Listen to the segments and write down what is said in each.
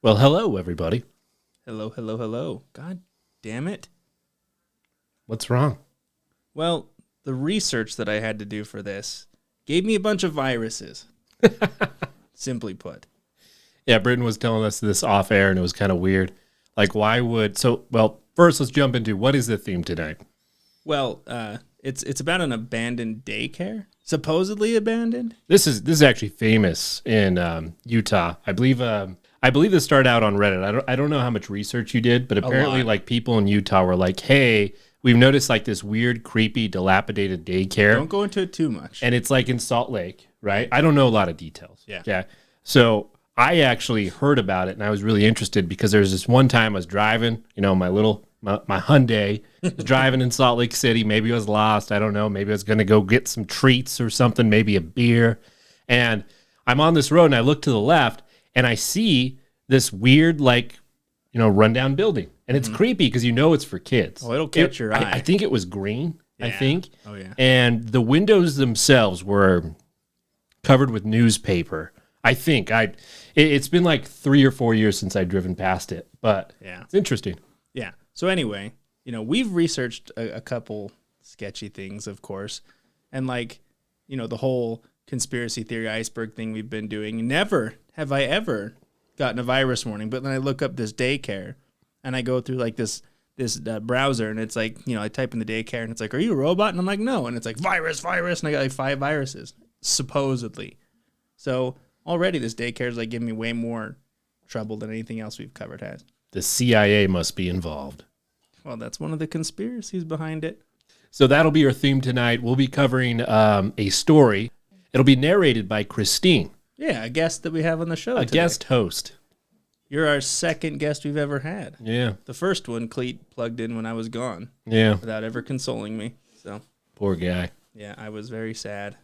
Well, hello, everybody. Hello, hello, hello. God damn it. What's wrong? Well, the research that I had to do for this gave me a bunch of viruses. Simply put. Yeah, Britton was telling us this off air, and it was kind of weird. Like, why would... first, let's jump into what is the theme tonight? Well, it's about an abandoned daycare. Supposedly abandoned. This is actually famous in Utah. I believe this started out on Reddit. I don't know how much research you did, but apparently, like, people in Utah were like, "Hey, we've noticed like this weird, creepy, dilapidated daycare." Don't go into it too much. And it's like in Salt Lake, right? I don't know a lot of details. Yeah. Yeah. So I actually heard about it, and I was really interested because there was this one time I was driving, my Hyundai, was driving in Salt Lake City. Maybe I was lost. I don't know. Maybe I was going to go get some treats or something, maybe a beer. And I'm on this road, and I look to the left, and I see this weird, rundown building. And it's creepy because it's for kids. Oh, it'll catch your eye. I think it was green, Yeah. I think. Oh, yeah. And the windows themselves were covered with newspaper. I think. It's been like 3 or 4 years since I've driven past it, but Yeah. it's interesting. Yeah. So anyway, we've researched a couple sketchy things, of course. And the whole conspiracy theory iceberg thing we've been doing. Never have I ever gotten a virus warning. But then I look up this daycare and I go through like this browser and it's like, I type in the daycare and it's like, "Are you a robot?" And I'm like, "No." And it's like virus. And I got like 5 viruses, supposedly. So already this daycare is like giving me way more trouble than anything else we've covered has. The CIA must be involved. Well, that's one of the conspiracies behind it. So that'll be our theme tonight. We'll be covering a story. It'll be narrated by Christine. Yeah, a guest that we have on the show A today. guest host. You're our second guest we've ever had. Yeah. The first one, Cleet, plugged in when I was gone. Yeah. Without ever consoling me. So, Poor guy. yeah, I was very sad.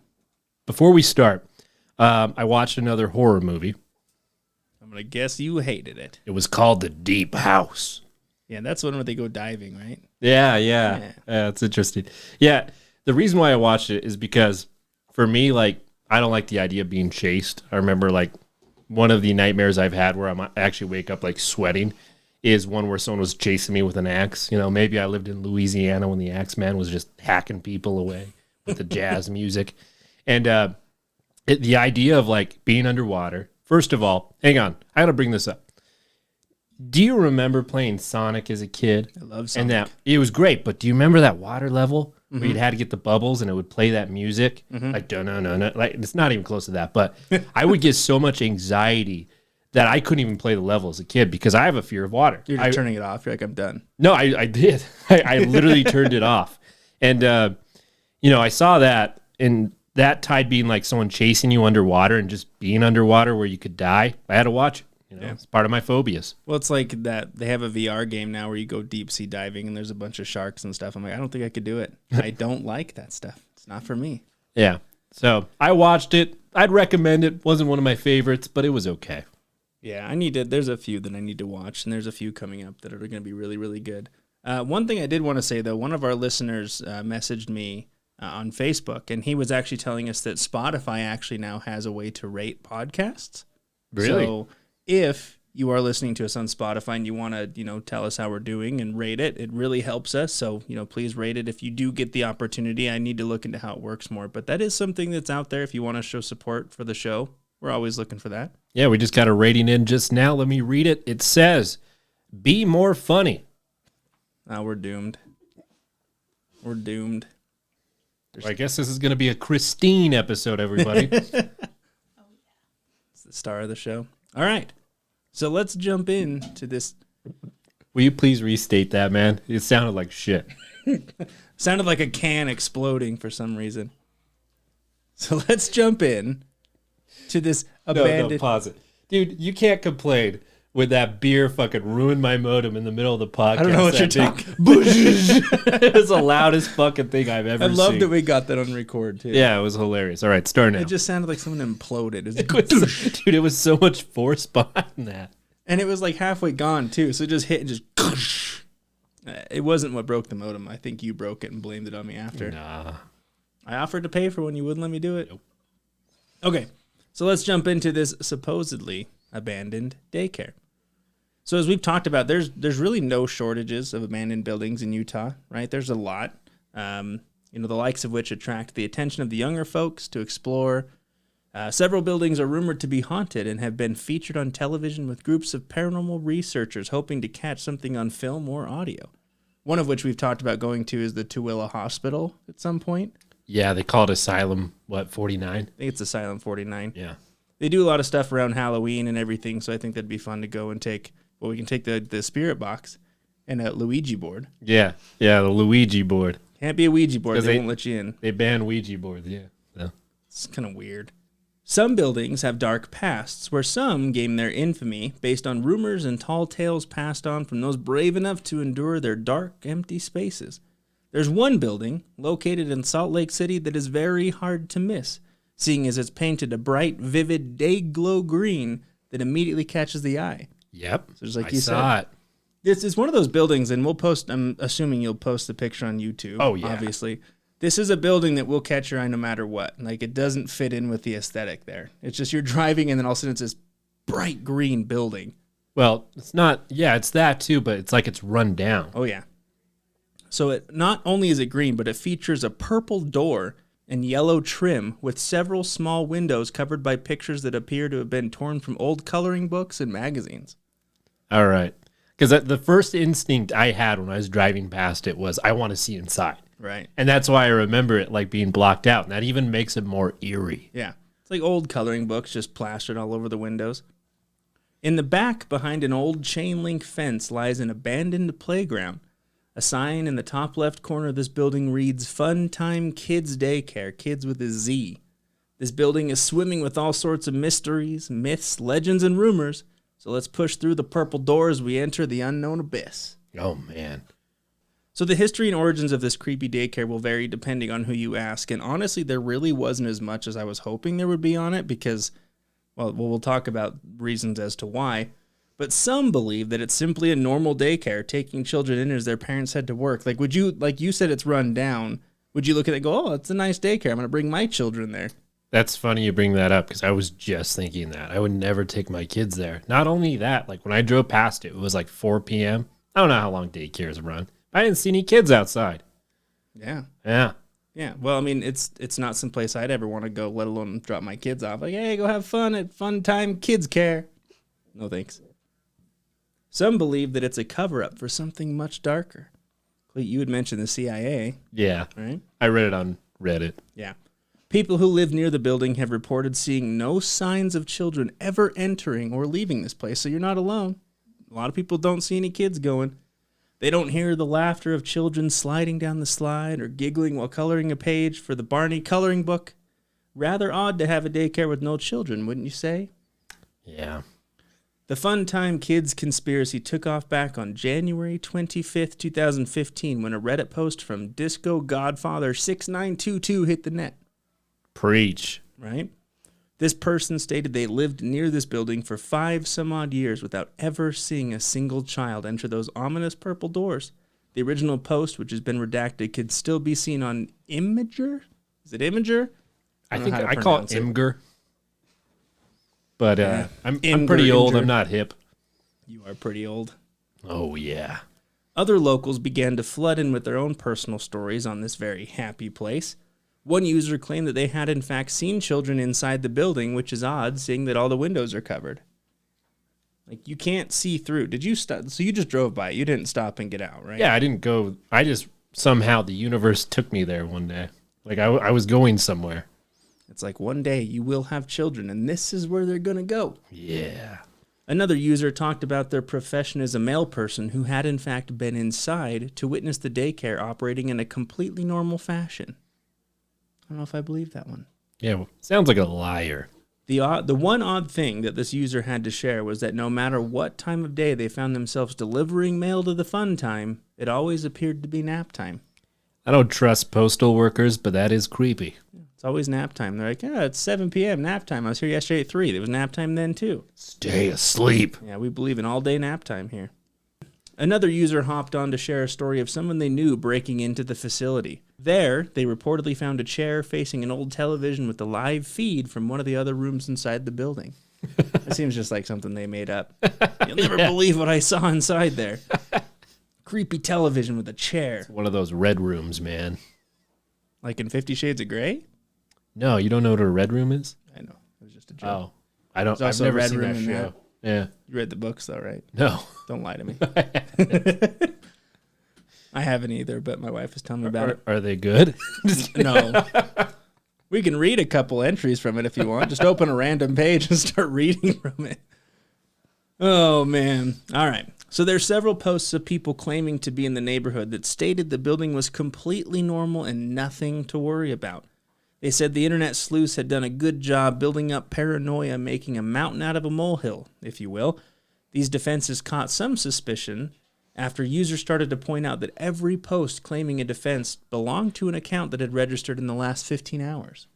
Before we start, I watched another horror movie. I'm going to guess you hated it. It was called The Deep House. Yeah, that's one where they go diving, right? Yeah. It's interesting. Yeah, the reason why I watched it is because for me, I don't like the idea of being chased. I remember, one of the nightmares I've had where I actually wake up, sweating is one where someone was chasing me with an axe. Maybe I lived in Louisiana when the axe man was just hacking people away with the jazz music. And the idea of, being underwater. First of all, hang on. I got to bring this up. Do you remember playing Sonic as a kid? I love Sonic. And that it was great, but do you remember that water level where you'd had to get the bubbles and it would play that music? No. It's not even close to that, but I would get so much anxiety that I couldn't even play the level as a kid because I have a fear of water. You're just turning it off. You're like, "I'm done." No, I did. I literally turned it off. And, I saw that, and that tied being someone chasing you underwater and just being underwater where you could die. I had to watch it. It's part of my phobias. Well, it's like that. They have a VR game now where you go deep sea diving and there's a bunch of sharks and stuff. I'm like, I don't think I could do it. I don't like that stuff. It's not for me. Yeah. So I watched it. I'd recommend it. Wasn't one of my favorites, but it was okay. Yeah, there's a few that I need to watch, and there's a few coming up that are going to be really, really good. One thing I did want to say, though, one of our listeners messaged me on Facebook, and he was actually telling us that Spotify actually now has a way to rate podcasts. Really? So if you are listening to us on Spotify and you want to, tell us how we're doing and rate it, it really helps us. So, please rate it. If you do get the opportunity, I need to look into how it works more. But that is something that's out there if you want to show support for the show. We're always looking for that. Yeah, we just got a rating in just now. Let me read it. It says, "Be more funny." Now we're doomed. We're doomed. Well, I guess this is going to be a Christine episode, everybody. It's the star of the show. All right. So let's jump into this. Will you please restate that, man? It sounded like shit. Sounded like a can exploding for some reason. So let's jump in to this abandoned... No, pause it. Dude, you can't complain when that beer fucking ruined my modem in the middle of the podcast. I don't know what you're talking about. It was the loudest fucking thing I've ever seen. I love that we got that on record, too. Yeah, it was hilarious. All right, start now. It just sounded like someone imploded. Dude, it was so much force behind that. And it was like halfway gone, too. So it just hit and just... It wasn't what broke the modem. I think you broke it and blamed it on me after. Nah. I offered to pay for one. You wouldn't let me do it. Nope. Okay, so let's jump into this supposedly abandoned daycare. So as we've talked about, there's really no shortages of abandoned buildings in Utah, right? There's a lot, the likes of which attract the attention of the younger folks to explore. Several buildings are rumored to be haunted and have been featured on television with groups of paranormal researchers hoping to catch something on film or audio. One of which we've talked about going to is the Tooele Hospital at some point. Yeah, they call it Asylum, 49? I think it's Asylum 49. Yeah. They do a lot of stuff around Halloween and everything, so I think that'd be fun to go and take. Well, we can take the spirit box and a Luigi board. Yeah, the Luigi board. Can't be a Ouija board. They won't let you in. They ban Ouija boards, yeah. It's kind of weird. Some buildings have dark pasts, where some gain their infamy based on rumors and tall tales passed on from those brave enough to endure their dark, empty spaces. There's one building, located in Salt Lake City, that is very hard to miss, seeing as it's painted a bright, vivid, day-glow green that immediately catches the eye. Yep, So just like I you saw said. it. This is one of those buildings, and we'll post, I'm assuming you'll post the picture on YouTube. Oh, yeah. Obviously. This is a building that will catch your eye no matter what. Like, it doesn't fit in with the aesthetic there. It's just you're driving, and then all of a sudden it's this bright green building. Well, it's not, it's that too, but it's like it's run down. Oh, yeah. So it not only is it green, but it features a purple door and yellow trim with several small windows covered by pictures that appear to have been torn from old coloring books and magazines. All right. Because the first instinct I had when I was driving past it was, I want to see inside. Right. And that's why I remember it like being blocked out. And that even makes it more eerie. Yeah. It's like old coloring books just plastered all over the windows. In the back, behind an old chain link fence, lies an abandoned playground. A sign in the top left corner of this building reads, Fun Time Kidz Daycare, kids with a Z. This building is swimming with all sorts of mysteries, myths, legends, and rumors. So let's push through the purple door as we enter the unknown abyss. Oh, man. So the history and origins of this creepy daycare will vary depending on who you ask. And honestly, there really wasn't as much as I was hoping there would be on it because, well, we'll talk about reasons as to why. But some believe that it's simply a normal daycare, taking children in as their parents head to work. Like, would you, like you said, it's run down. Would you look at it and go, oh, it's a nice daycare. I'm going to bring my children there. That's funny you bring that up because I was just thinking that. I would never take my kids there. Not only that, like when I drove past it, it was like 4 p.m. I don't know how long daycares run. I didn't see any kids outside. Yeah. Yeah. Yeah. Well, I mean, it's not someplace I'd ever want to go, let alone drop my kids off. Like, hey, go have fun at Fun Time Kidz Kare. No thanks. Some believe that it's a cover-up for something much darker. Clete, you had mentioned the CIA. Yeah. Right? I read it on Reddit. Yeah. People who live near the building have reported seeing no signs of children ever entering or leaving this place, so you're not alone. A lot of people don't see any kids going. They don't hear the laughter of children sliding down the slide or giggling while coloring a page for the Barney coloring book. Rather odd to have a daycare with no children, wouldn't you say? Yeah. The Fun Time Kidz conspiracy took off back on January 25th, 2015, when a Reddit post from Disco Godfather 6922 hit the net. Preach. Right? This person stated they lived near this building for 5 some odd years without ever seeing a single child enter those ominous purple doors. The original post, which has been redacted, could still be seen on Imager. Is it Imager? I think I call it Imgur. But I'm Imgur, pretty old. Imgur. I'm not hip. You are pretty old. Oh, yeah. Other locals began to flood in with their own personal stories on this very happy place. One user claimed that they had in fact seen children inside the building, which is odd, seeing that all the windows are covered. Like, you can't see through. Did you stop? So you just drove by. You didn't stop and get out, right? Yeah, I didn't go. I just, somehow the universe took me there one day. Like, I was going somewhere. It's like one day you will have children, and this is where they're going to go. Yeah. Another user talked about their profession as a mail person who had in fact been inside to witness the daycare operating in a completely normal fashion. I don't know if I believe that one. Yeah, well, sounds like a liar. The one odd thing that this user had to share was that no matter what time of day they found themselves delivering mail to the Fun Time, it always appeared to be nap time. I don't trust postal workers, but that is creepy. It's always nap time. They're like, yeah, it's 7 p.m. nap time. I was here yesterday at 3. There was nap time then, too. Stay asleep. Yeah, we believe in all-day nap time here. Another user hopped on to share a story of someone they knew breaking into the facility. There, they reportedly found a chair facing an old television with the live feed from one of the other rooms inside the building. It seems just like something they made up. You'll never believe what I saw inside there. Creepy television with a chair. It's one of those red rooms, man. Like in 50 Shades of Grey? No, you don't know what a red room is? I know. It was just a joke. Oh, I don't. There's I've also a never red seen room that in show. that. Yeah. You read the books though, right? No. Don't lie to me. I haven't either, but my wife is telling me about it. Are they good? No. We can read a couple entries from it if you want. Just open a random page and start reading from it. Oh, man. All right. So there's several posts of people claiming to be in the neighborhood that stated the building was completely normal and nothing to worry about. They said the internet sleuths had done a good job building up paranoia, making a mountain out of a molehill, if you will. These defenses caught some suspicion after users started to point out that every post claiming a defense belonged to an account that had registered in the last 15 hours.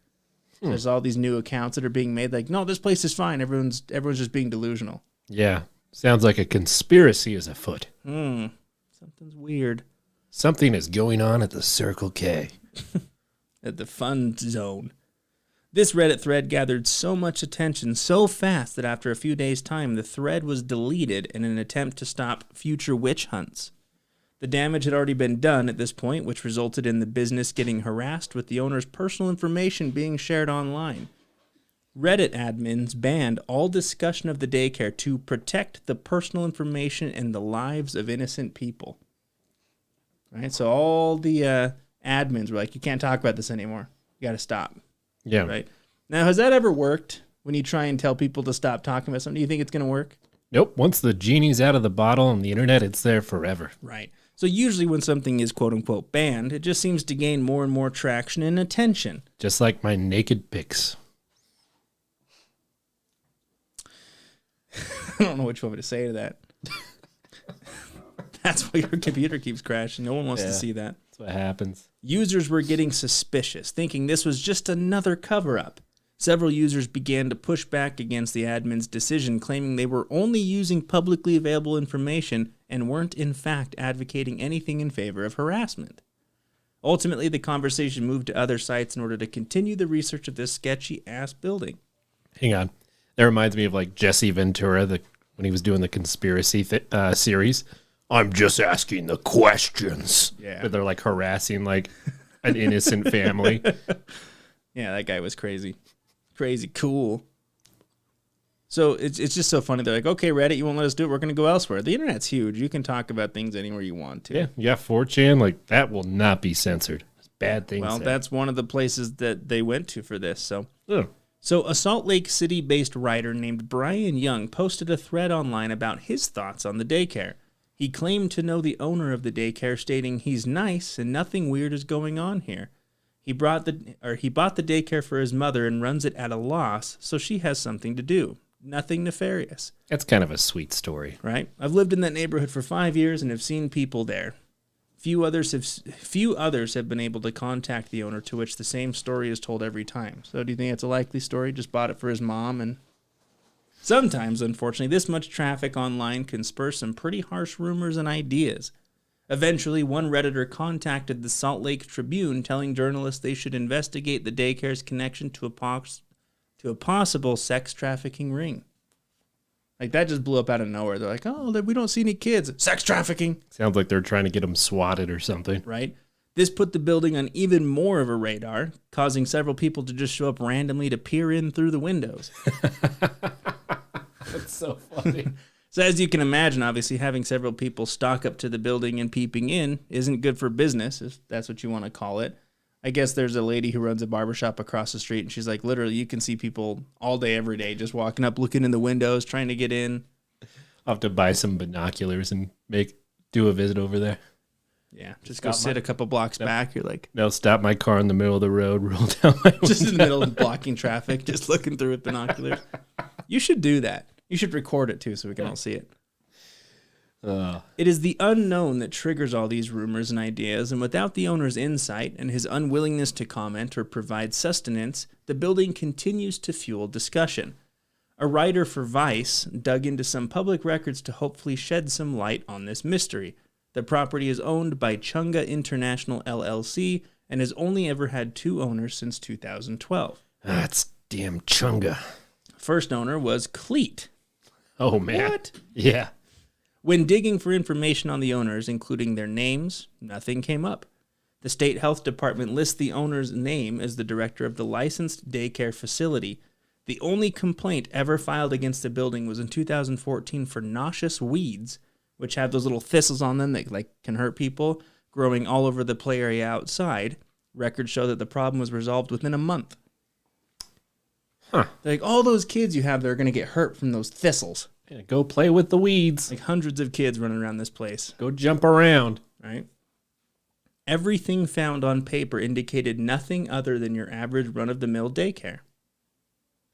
There's all these new accounts that are being made like, no, this place is fine. Everyone's just being delusional. Yeah. Sounds like a conspiracy is afoot. Something's weird. Something is going on at the Circle K. At the fun zone. This Reddit thread gathered so much attention so fast that after a few days' time, the thread was deleted in an attempt to stop future witch hunts. The damage had already been done at this point, which resulted in the business getting harassed with the owner's personal information being shared online. Reddit admins banned all discussion of the daycare to protect the personal information and the lives of innocent people. All right, so all the admins were like, you can't talk about this anymore. You got to stop. Yeah. Right. Now, has that ever worked when you try and tell people to stop talking about something? Do you think it's going to work? Nope. Once the genie's out of the bottle on the internet, it's there forever. Right. So usually when something is quote unquote banned, it just seems to gain more and more traction and attention. Just like my naked pics. I don't know what you want me to say to that. That's why your computer keeps crashing. No one wants to see that. That's what happens. Users were getting suspicious, thinking this was just another cover-up. Several users began to push back against the admin's decision, claiming they were only using publicly available information and weren't in fact advocating anything in favor of harassment. Ultimately, the conversation moved to other sites in order to continue the research of this sketchy-ass building. Hang on. That reminds me of like Jesse Ventura when he was doing the conspiracy series. I'm just asking the questions. Yeah. But they're like harassing like an innocent family. Yeah, that guy was crazy. Crazy cool. So it's just so funny. They're like, okay, Reddit, you won't let us do it. We're going to go elsewhere. The internet's huge. You can talk about things anywhere you want to. Yeah, 4chan, like that will not be censored. It's bad things. Well, that's one of the places that they went to for this. So. Oh. So a Salt Lake City-based writer named Brian Young posted a thread online about his thoughts on the daycare. He claimed to know the owner of the daycare, stating he's nice and nothing weird is going on here. He bought the daycare for his mother and runs it at a loss, so she has something to do. Nothing nefarious. That's kind of a sweet story. Right? I've lived in that neighborhood for 5 years and have seen people there. Few others have been able to contact the owner, to which the same story is told every time. So do you think it's a likely story? Just bought it for his mom? And sometimes, unfortunately, this much traffic online can spur some pretty harsh rumors and ideas. Eventually, one Redditor contacted the Salt Lake Tribune, telling journalists they should investigate the daycare's connection to a possible sex trafficking ring. Like, that just blew up out of nowhere. They're like, oh, we don't see any kids. Sex trafficking. Sounds like they're trying to get them swatted or something. Right? This put the building on even more of a radar, causing several people to just show up randomly to peer in through the windows. That's so funny. So as you can imagine, obviously, having several people stalk up to the building and peeping in isn't good for business, if that's what you want to call it. I guess there's a lady who runs a barbershop across the street, and she's like, literally, you can see people all day, every day, just walking up, looking in the windows, trying to get in. I'll have to buy some binoculars and do a visit over there. Yeah, just go sit a couple blocks back. You're like, no, stop my car in the middle of the road, roll down my window. Just in the middle of blocking traffic, just looking through with binoculars. You should do that. You should record it too, so we can all see it. It is the unknown that triggers all these rumors and ideas, and without the owner's insight and his unwillingness to comment or provide sustenance, the building continues to fuel discussion. A writer for Vice dug into some public records to hopefully shed some light on this mystery. The property is owned by Chunga International LLC and has only ever had 2 owners since 2012. That's damn Chunga. First owner was Cleet. Oh, man. What? Yeah. When digging for information on the owners, including their names, nothing came up. The state health department lists the owner's name as the director of the licensed daycare facility. The only complaint ever filed against the building was in 2014 for noxious weeds, which have those little thistles on them that can hurt people, growing all over the play area outside. Records show that the problem was resolved within a month. Huh. All those kids you have there are going to get hurt from those thistles. Yeah, go play with the weeds. Hundreds of kids running around this place. Go jump around. Right? Everything found on paper indicated nothing other than your average run-of-the-mill daycare.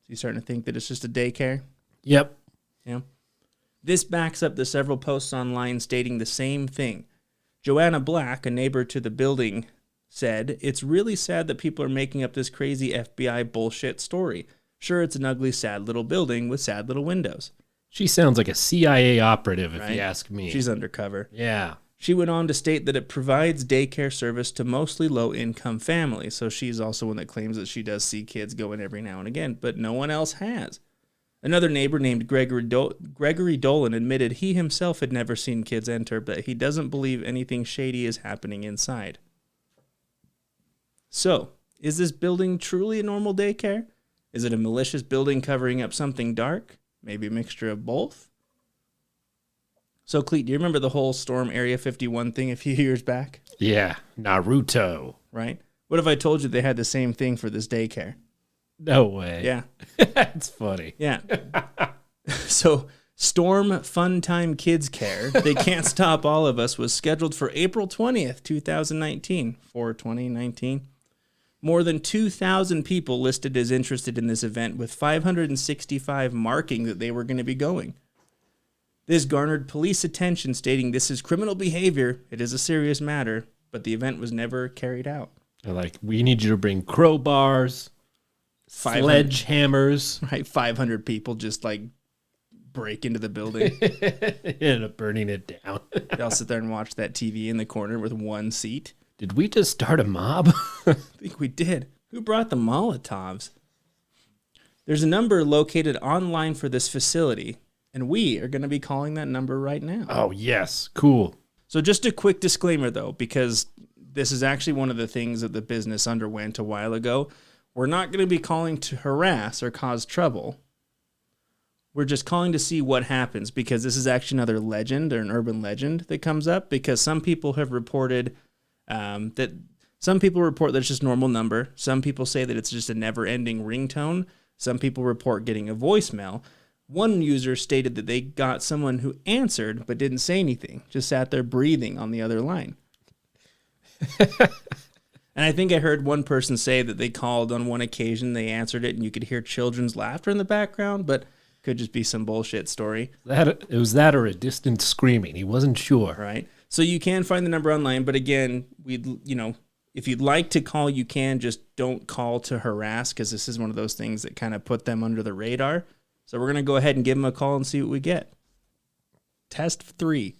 So you starting to think that it's just a daycare? Yep. Yeah. This backs up the several posts online stating the same thing. Joanna Black, a neighbor to the building, said, "It's really sad that people are making up this crazy FBI bullshit story. Sure, it's an ugly, sad little building with sad little windows." She sounds like a CIA operative, if Right? you ask me. She's undercover. Yeah. She went on to state that it provides daycare service to mostly low-income families. So she's also one that claims that she does see kids go in every now and again, but no one else has. Another neighbor named Gregory Dolan admitted he himself had never seen kids enter, but he doesn't believe anything shady is happening inside. So, is this building truly a normal daycare? Is it a malicious building covering up something dark? Maybe a mixture of both? So, Cleet, do you remember the whole Storm Area 51 thing a few years back? Yeah. Naruto. Right? What if I told you they had the same thing for this daycare? No way. Yeah. That's funny. Yeah. So, Storm Fun Time Kidz Kare, They Can't Stop All of Us, was scheduled for April 20th, 2019. For 2019. More than 2,000 people listed as interested in this event, with 565 marking that they were going to be going. This garnered police attention, stating this is criminal behavior, it is a serious matter, but the event was never carried out. They're like, we need you to bring crowbars, sledgehammers. Right, 500 people just break into the building. End up burning it down. They all sit there and watch that TV in the corner with one seat. Did we just start a mob? I think we did. Who brought the Molotovs? There's a number located online for this facility, and we are going to be calling that number right now. Oh, yes. Cool. So just a quick disclaimer, though, because this is actually one of the things that the business underwent a while ago. We're not going to be calling to harass or cause trouble. We're just calling to see what happens, because this is actually another legend or an urban legend that comes up, because some people have reported that it's just a normal number. Some people say that it's just a never-ending ringtone. Some people report getting a voicemail. One user stated that they got someone who answered but didn't say anything, just sat there breathing on the other line. And I think I heard one person say that they called on one occasion, they answered it, and you could hear children's laughter in the background, but could just be some bullshit story. It was that or a distant screaming. He wasn't sure. Right. So you can find the number online, but again, if you'd like to call, you can. Just don't call to harass, because this is one of those things that kind of put them under the radar. So we're going to go ahead and give them a call and see what we get. Test 3.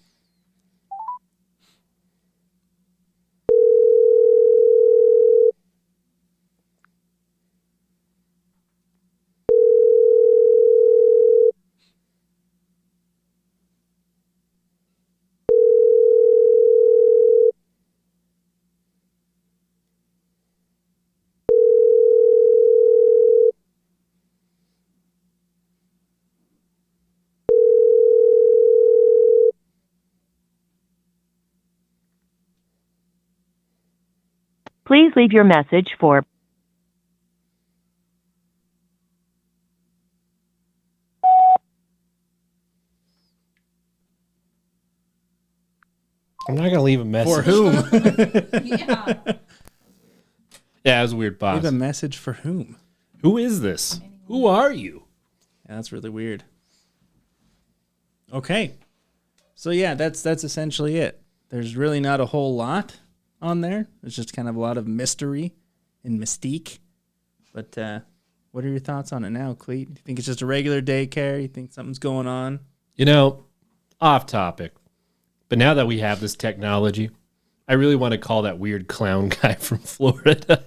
Please leave your message for I'm not going to leave a message. For whom? Yeah. Yeah, it was a weird pause. Leave a message for whom? Who is this? Who are you? Yeah, that's really weird. Okay. So yeah, that's essentially it. There's really not a whole lot on there. There's just kind of a lot of mystery and mystique. But what are your thoughts on it now, Cleet? Do you think it's just a regular daycare? You think something's going on? Off topic. But now that we have this technology, I really want to call that weird clown guy from Florida.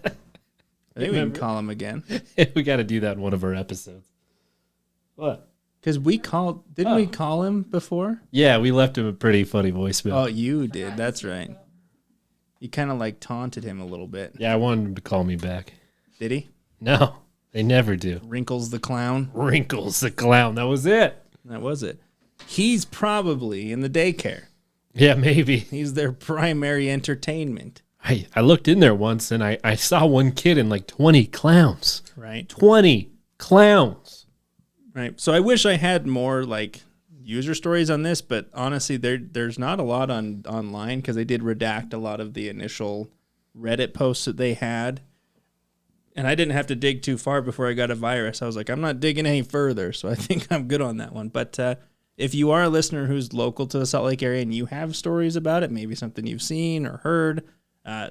Maybe we can call him again. We got to do that in one of our episodes. What? Because we didn't we call him before? Yeah, we left him a pretty funny voicemail. Oh, you did. That's right. You kind of like taunted him a little bit. Yeah, I wanted him to call me back. Did he? No, they never do. Wrinkles the clown. Wrinkles the clown. That was it. That was it. He's probably in the daycare. Yeah, maybe. He's their primary entertainment. I looked in there once and I saw one kid and like 20 clowns. Right. 20 clowns. Right. So I wish I had more like user stories on this, but honestly, there's not a lot online because they did redact a lot of the initial Reddit posts that they had. And I didn't have to dig too far before I got a virus. I was like, I'm not digging any further, so I think I'm good on that one. But if you are a listener who's local to the Salt Lake area and you have stories about it, maybe something you've seen or heard,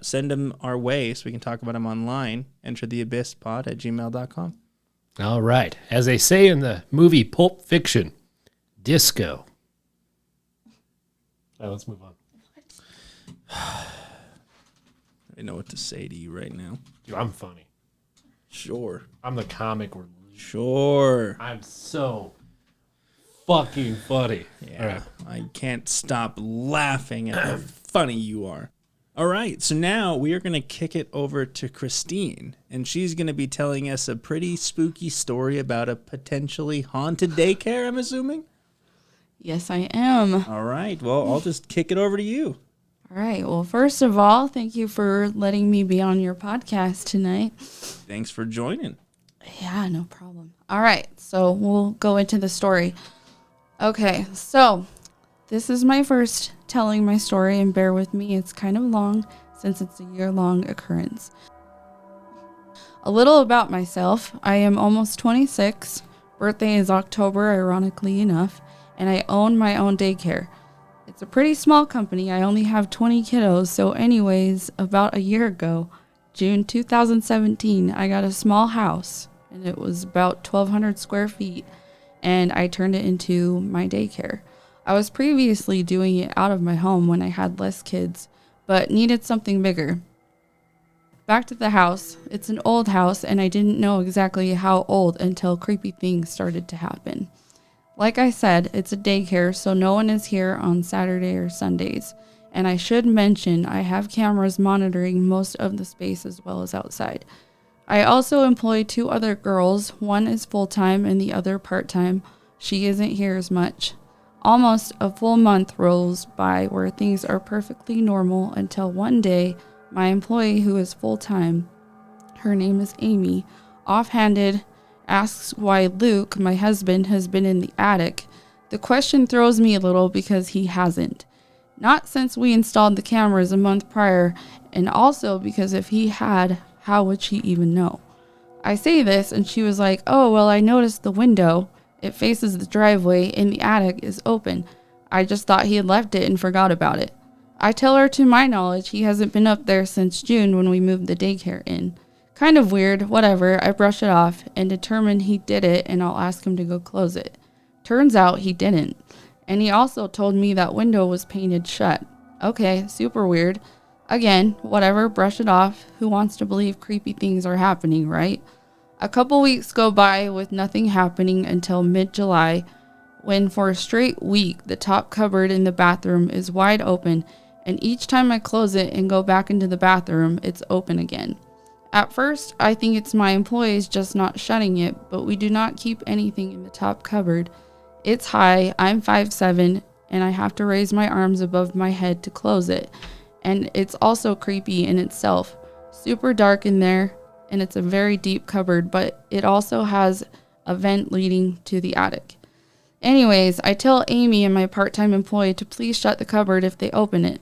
send them our way so we can talk about them online. entertheabysspod@gmail.com. All right. As they say in the movie Pulp Fiction, disco. All right, let's move on. I don't know what to say to you right now. Dude, I'm funny. Sure. I'm the comic relief. Sure. I'm so fucking funny. Yeah. All right. I can't stop laughing at how funny you are. All right. So now we are going to kick it over to Christine, and she's going to be telling us a pretty spooky story about a potentially haunted daycare, I'm assuming? Yes, I am. All right. Well, I'll just kick it over to you. All right. Well, first of all, thank you for letting me be on your podcast tonight. Thanks for joining. Yeah, no problem. All right. So we'll go into the story. Okay. So this is my first telling my story, and bear with me. It's kind of long since it's a year-long occurrence. A little about myself. I am almost 26. Birthday is October, ironically enough, and I own my own daycare. It's a pretty small company. I only have 20 kiddos. So anyways, about a year ago, June 2017, I got a small house, and it was about 1,200 square feet, and I turned it into my daycare. I was previously doing it out of my home when I had less kids, but needed something bigger. Back to the house. It's an old house, and I didn't know exactly how old until creepy things started to happen. Like I said, it's a daycare, so no one is here on Saturday or Sundays. And I should mention, I have cameras monitoring most of the space as well as outside. I also employ 2 other girls. One is full-time and the other part-time. She isn't here as much. Almost a full month rolls by where things are perfectly normal until one day, my employee who is full-time, her name is Amy, offhanded asks why Luke, my husband, has been in the attic. The question throws me a little because he hasn't. Not since we installed the cameras a month prior, and also because if he had, how would she even know? I say this, and she was like, oh, well, I noticed the window. It faces the driveway, and the attic is open. I just thought he had left it and forgot about it. I tell her to my knowledge he hasn't been up there since June when we moved the daycare in. Kind of weird, whatever, I brush it off and determine he did it, and I'll ask him to go close it. Turns out he didn't. And he also told me that window was painted shut. Okay, super weird. Again, whatever, brush it off. Who wants to believe creepy things are happening, right? A couple weeks go by with nothing happening until mid-July, when for a straight week the top cupboard in the bathroom is wide open, and each time I close it and go back into the bathroom, it's open again. At first, I think it's my employees just not shutting it, but we do not keep anything in the top cupboard. It's high, I'm 5'7", and I have to raise my arms above my head to close it. And it's also creepy in itself. Super dark in there, and it's a very deep cupboard, but it also has a vent leading to the attic. Anyways, I tell Amy and my part-time employee to please shut the cupboard if they open it.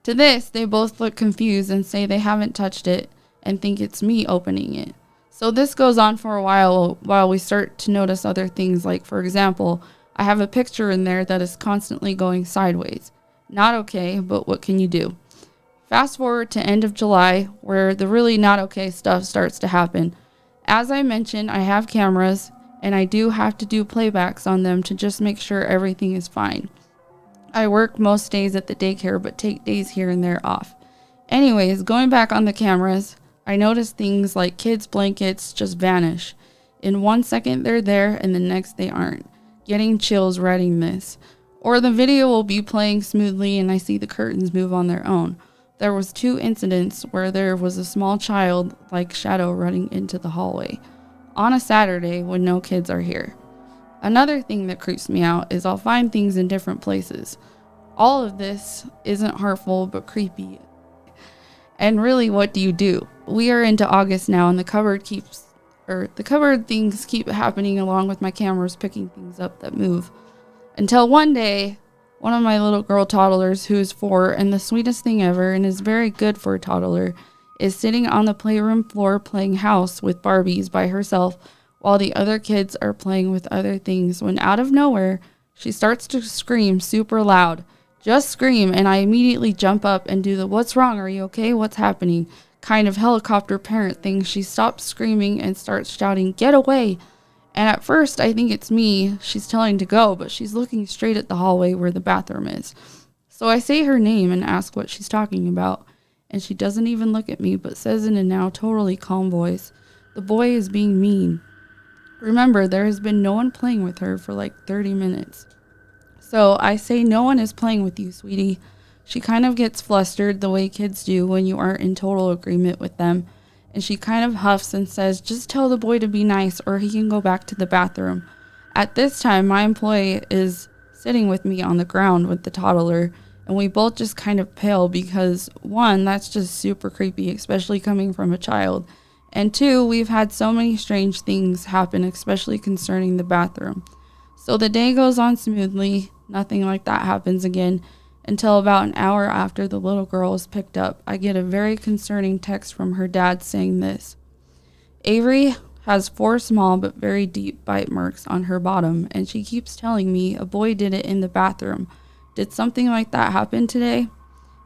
To this, they both look confused and say they haven't touched it, and think it's me opening it. So this goes on for a while we start to notice other things, like, for example, I have a picture in there that is constantly going sideways. Not okay, but what can you do? Fast forward to end of July, where the really not okay stuff starts to happen. As I mentioned, I have cameras, and I do have to do playbacks on them to just make sure everything is fine. I work most days at the daycare, but take days here and there off. Anyways, going back on the cameras, I noticed things like kids' blankets just vanish. In 1 second they're there and the next they aren't. Getting chills writing this. Or the video will be playing smoothly and I see the curtains move on their own. There was 2 incidents where there was a small child like shadow running into the hallway on a Saturday when no kids are here. Another thing that creeps me out is I'll find things in different places. All of this isn't harmful but creepy. And really, what do you do? We are into August now and the cupboard things keep happening along with my cameras picking things up that move. Until one day, one of my little girl toddlers, who is 4 and the sweetest thing ever and is very good for a toddler, is sitting on the playroom floor playing house with Barbies by herself while the other kids are playing with other things, when out of nowhere, she starts to scream super loud. Just scream, and I immediately jump up and do the "what's wrong, are you okay, what's happening" kind of helicopter parent thing. She stops screaming and starts shouting, "Get away!" And at first, I think it's me she's telling to go, but she's looking straight at the hallway where the bathroom is. So I say her name and ask what she's talking about, and she doesn't even look at me, but says in a now totally calm voice, "The boy is being mean." Remember, there has been no one playing with her for like 30 minutes. So I say, "No one is playing with you, sweetie." She kind of gets flustered the way kids do when you aren't in total agreement with them. And she kind of huffs and says, "Just tell the boy to be nice or he can go back to the bathroom." At this time, my employee is sitting with me on the ground with the toddler. And we both just kind of pale because 1, that's just super creepy, especially coming from a child. And 2, we've had so many strange things happen, especially concerning the bathroom. So the day goes on smoothly. Nothing like that happens again until about an hour after the little girl is picked up. I get a very concerning text from her dad saying this: "Avery has 4 small but very deep bite marks on her bottom, and she keeps telling me a boy did it in the bathroom. Did something like that happen today?"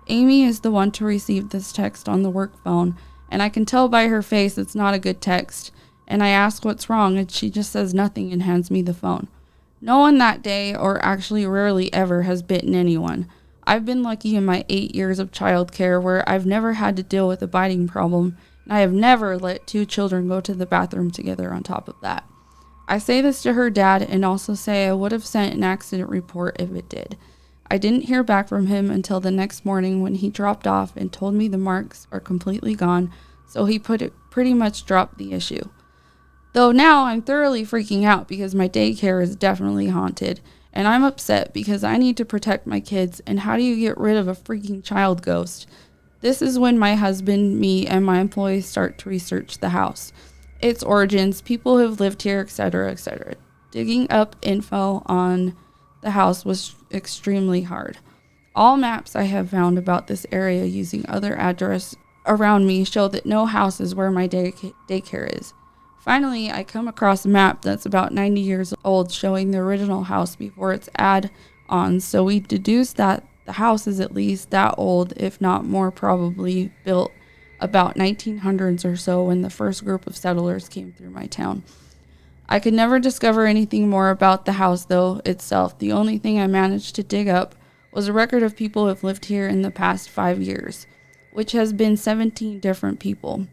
Amy is the one to receive this text on the work phone, and I can tell by her face it's not a good text. And I ask what's wrong, and she just says nothing and hands me the phone. No one that day, or actually rarely ever, has bitten anyone. I've been lucky in my 8 years of childcare where I've never had to deal with a biting problem, and I have never let 2 children go to the bathroom together on top of that. I say this to her dad and also say I would have sent an accident report if it did. I didn't hear back from him until the next morning when he dropped off and told me the marks are completely gone, so he pretty much dropped the issue. Though now I'm thoroughly freaking out because my daycare is definitely haunted, and I'm upset because I need to protect my kids, and how do you get rid of a freaking child ghost? This is when my husband, me, and my employees start to research the house, its origins, people who have lived here, etc., etc. Digging up info on the house was extremely hard. All maps I have found about this area using other addresses around me show that no house is where my daycare is. Finally, I come across a map that's about 90 years old showing the original house before its add-ons, so we deduce that the house is at least that old, if not more probably built about 1900s or so when the first group of settlers came through my town. I could never discover anything more about the house, though, itself. The only thing I managed to dig up was a record of people who have lived here in the past 5 years, which has been 17 different people.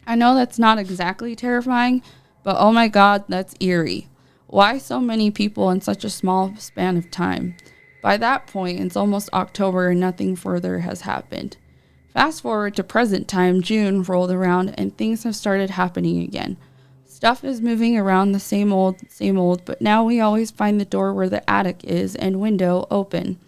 I know that's not exactly terrifying, but oh my God, that's eerie. Why so many people in such a small span of time? By that point, it's almost October and nothing further has happened. Fast forward to present time, June rolled around and things have started happening again. Stuff is moving around the same old, but now we always find the door where the attic is and window open.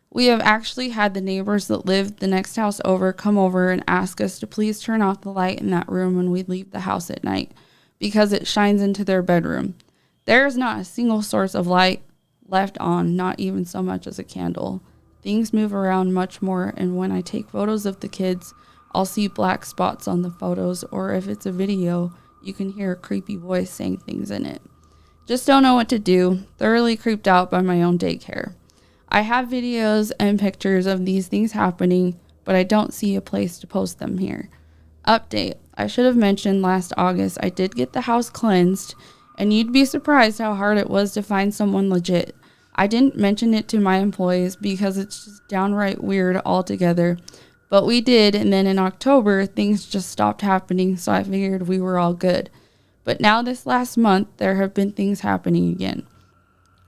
We have actually had the neighbors that live the next house over come over and ask us to please turn off the light in that room when we leave the house at night because it shines into their bedroom. There is not a single source of light left on, not even so much as a candle. Things move around much more, and when I take photos of the kids, I'll see black spots on the photos, or if it's a video, you can hear a creepy voice saying things in it. Just don't know what to do, thoroughly creeped out by my own daycare. I have videos and pictures of these things happening, but I don't see a place to post them here. Update. I should have mentioned last August I did get the house cleansed, and you'd be surprised how hard it was to find someone legit. I didn't mention it to my employees because it's just downright weird altogether, but we did, and then in October, things just stopped happening, so I figured we were all good. But now this last month, there have been things happening again.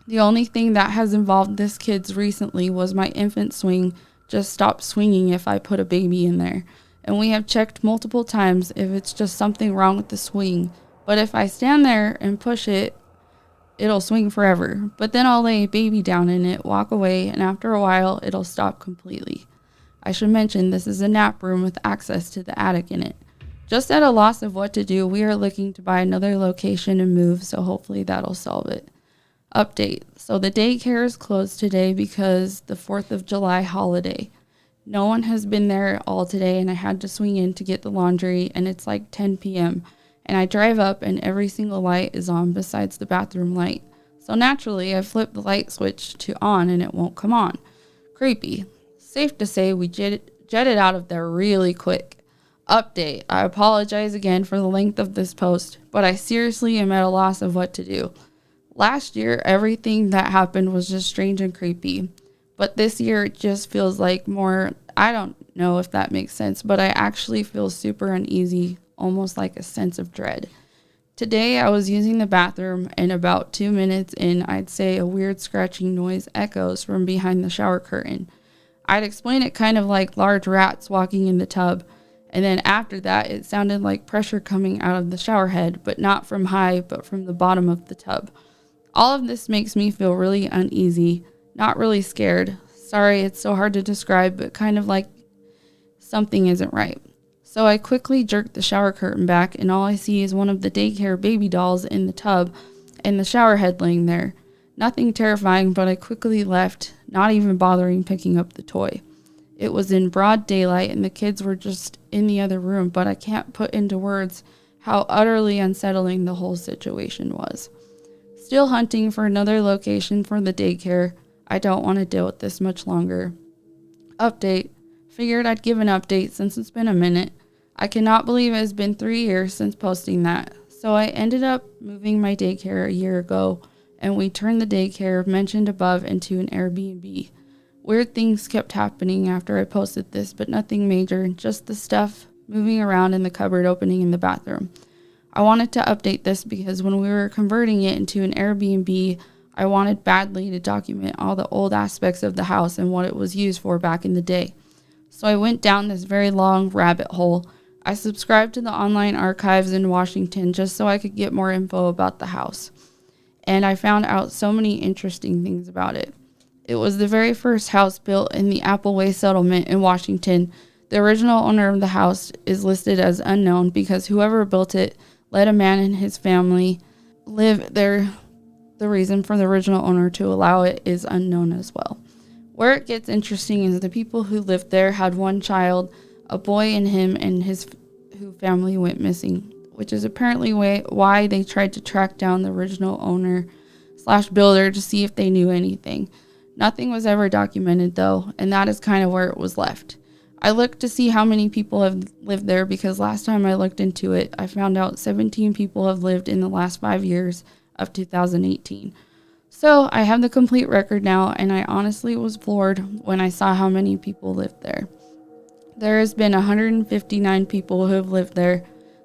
The only thing that has involved this kids recently was my infant swing just stopped swinging if I put a baby in there. And we have checked multiple times if it's just something wrong with the swing. But if I stand there and push it, it'll swing forever. But then I'll lay a baby down in it, walk away, and after a while, it'll stop completely. I should mention this is a nap room with access to the attic in it. Just at a loss of what to do, we are looking to buy another location and move, so hopefully that'll solve it. Update. So the daycare is closed today because the 4th of July holiday. No one has been there all today, and I had to swing in to get the laundry, and it's like 10 p.m. And I drive up, and every single light is on besides the bathroom light. So naturally, I flip the light switch to on, and it won't come on. Creepy. Safe to say we jetted out of there really quick. Update. I apologize again for the length of this post, but I seriously am at a loss of what to do. Last year, everything that happened was just strange and creepy. But this year, it just feels like more, I don't know if that makes sense, but I actually feel super uneasy, almost like a sense of dread. Today, I was using the bathroom, and about 2 minutes in, I'd say a weird scratching noise echoes from behind the shower curtain. I'd explain it kind of like large rats walking in the tub, and then after that, it sounded like pressure coming out of the shower head, but not from high, but from the bottom of the tub. All of this makes me feel really uneasy, not really scared. Sorry, it's so hard to describe, but kind of like something isn't right. So I quickly jerk the shower curtain back, and all I see is one of the daycare baby dolls in the tub and the shower head laying there. Nothing terrifying, but I quickly left, not even bothering picking up the toy. It was in broad daylight, and the kids were just in the other room, but I can't put into words how utterly unsettling the whole situation was. Still hunting for another location for the daycare. I don't want to deal with this much longer. Update. Figured I'd give an update since it's been a minute. I cannot believe it has been 3 years since posting that. So I ended up moving my daycare a year ago, and we turned the daycare mentioned above into an Airbnb. Weird things kept happening after I posted this, but nothing major, just the stuff moving around in the cupboard opening in the bathroom. I wanted to update this because when we were converting it into an Airbnb, I wanted badly to document all the old aspects of the house and what it was used for back in the day. So I went down this very long rabbit hole. I subscribed to the online archives in Washington just so I could get more info about the house. And I found out so many interesting things about it. It was the very first house built in the Appleway settlement in Washington. The original owner of the house is listed as unknown because whoever built it let a man and his family live there. The reason for the original owner to allow it is unknown as well. Where it gets interesting is the people who lived there had one child, a boy, and him and his family went missing, which is apparently why they tried to track down the original owner/builder to see if they knew anything. Nothing was ever documented though, and that is kind of where it was left. I looked to see how many people have lived there because last time I looked into it, I found out 17 people have lived in the last 5 years of 2018. So I have the complete record now, and I honestly was floored when I saw how many people lived there. There has been 159 people who have lived there.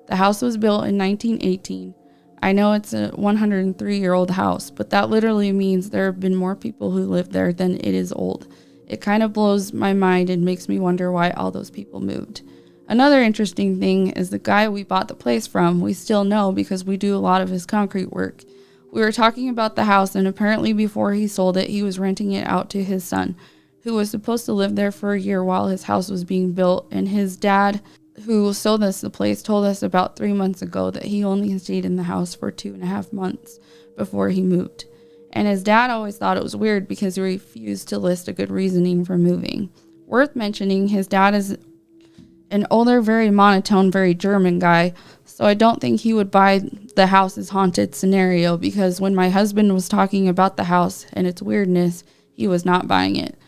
The house was built in 1918. I know it's a 103-year-old house, but that literally means there have been more people who live there than it is old. It kind of blows my mind and makes me wonder why all those people moved. Another interesting thing is the guy we bought the place from, we still know because we do a lot of his concrete work. We were talking about the house, and apparently before he sold it, he was renting it out to his son, who was supposed to live there for a year while his house was being built, and his dad, who sold us the place, told us about 3 months ago that he only stayed in the house for 2.5 months before he moved. And his dad always thought it was weird because he refused to list a good reasoning for moving. Worth mentioning, his dad is an older, very monotone, very German guy, so I don't think he would buy the house is haunted scenario because when my husband was talking about the house and its weirdness, he was not buying it.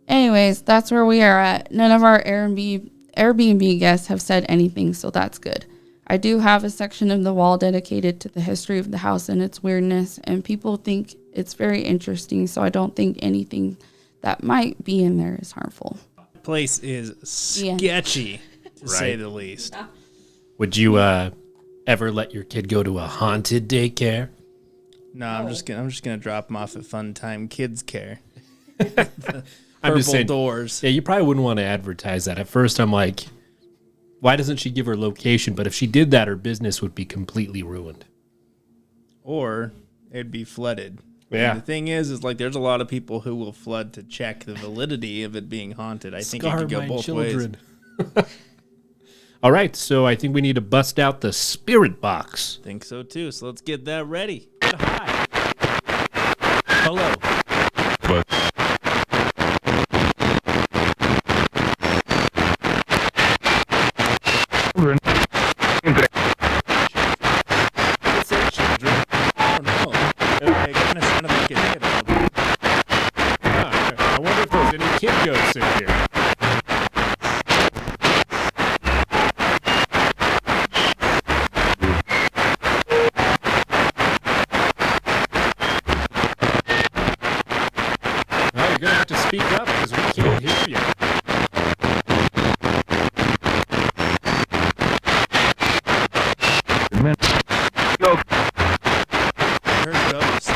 Anyways, that's where we are at. None of our Airbnb guests have said anything, so that's good. I do have a section of the wall dedicated to the history of the house and its weirdness, and people think it's very interesting, so I don't think anything that might be in there is harmful. Place is sketchy, to say the least. Would you ever let your kid go to a haunted daycare? No, I'm just gonna drop them off at Fun Time Kidz Kare. I'm just saying, doors. Yeah, you probably wouldn't want to advertise that. At first, I'm like, why doesn't she give her location? But if she did that, her business would be completely ruined. Or it'd be flooded. Yeah. And the thing is like there's a lot of people who will flood to check the validity of it being haunted. I think it could go both ways. All right, so I think we need to bust out the spirit box. Think so too. So let's get that ready. Hi. Hello. I don't know. It kind of sounded like it did. I wonder if there's any kid ghosts in here. Well, you're going to have to speak up because we can't hear you. Heard ghosts.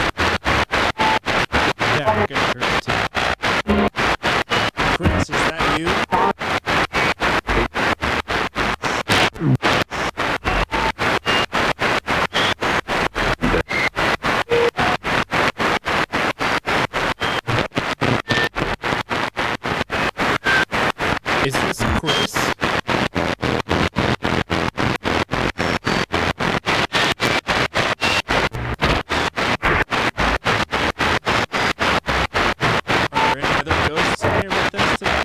Yeah, we're going to hear it too. Chris, is that you? Is this Chris? Are there any other ghosts in here with us today?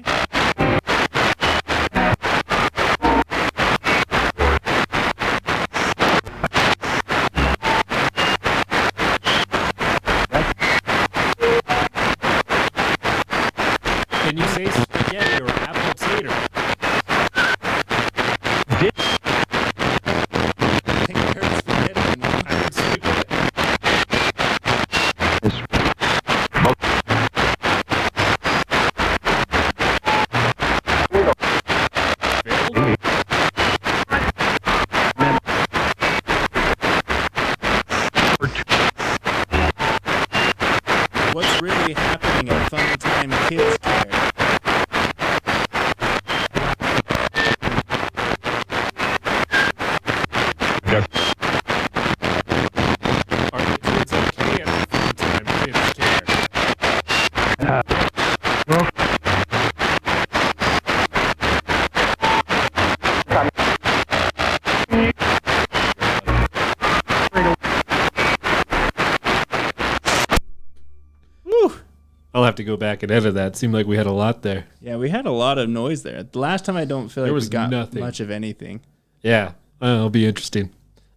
Can you say spaghetti or apple tater? I think I heard spaghetti. I heard spaghetti. Phil? What's really happening at Fun Time Kidz Kare? Are the kids okay at the Fun Time Kidz Kare? Woo! I'll have to go back and edit that. Seemed like we had a lot there. Yeah, we had a lot of noise there. The last time I don't feel like There we was got nothing. much of anything. Yeah, it'll be interesting.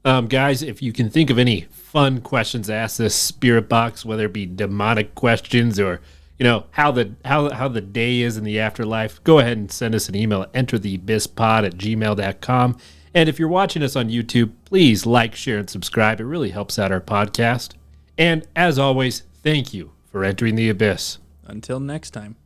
Guys, if you can think of any fun questions to ask this spirit box, whether it be demonic questions or how the day is in the afterlife, go ahead and send us an email at entertheabysspod@gmail.com. And if you're watching us on YouTube, please like, share, and subscribe. It really helps out our podcast. And as always, thank you for entering the abyss. Until next time.